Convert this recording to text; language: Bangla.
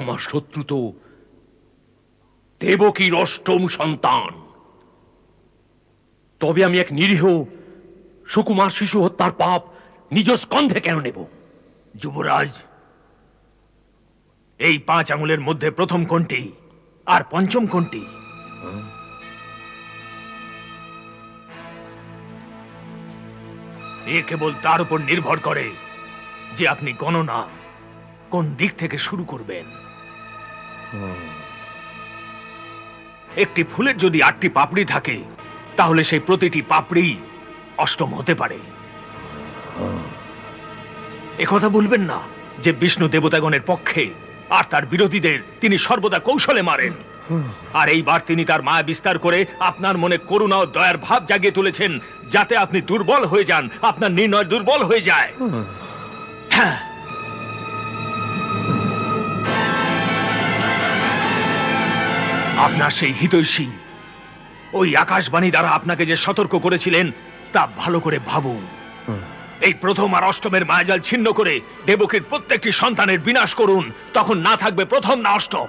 আমার শত্রু তো দেবকীর অষ্টম সন্তান। তবে আমি এক নিরীহ সুকুমার শিশু হত্যার পাপ নিজ স্কন্ধে কেন নেব? যুবরাজ, এই 5 আঙুলের মধ্যে প্রথম কোনটি আর পঞ্চম কোনটি? এ কেবল তার উপর নির্ভর করে যে আপনি গণনা কোন দিক থেকে শুরু করবেন। একটি ফুলের যদি 8টি পাপড়ি থাকে, তাহলে সেই প্রতিটি পাপড়ি অষ্টম হতে পারে। একথা বলবেন না যে বিষ্ণু দেবতাগণের পক্ষে, আর তার বিরোধীদের তিনি সর্বদা কৌশলে মারেন। আর এইবার তিনি তার মায়া বিস্তার করে আপনার মনে করুণা ও দয়ার ভাব জাগিয়ে তুলেছেন, যাতে আপনি দুর্বল হয়ে যান, আপনার নির্ণয় দুর্বল হয়ে যায়। হ্যাঁ, আপনার সেই হিতৈষী ওই আকাশবাণী দ্বারা আপনাকে যে সতর্ক করেছিলেন, তা ভালো করে ভাবুন। এই প্রথম আর অষ্টমের মায়াজাল ছিন্ন করে দেবকীর প্রত্যেকটি সন্তানের বিনাশ করুন, তখন না থাকবে প্রথম না অষ্টম।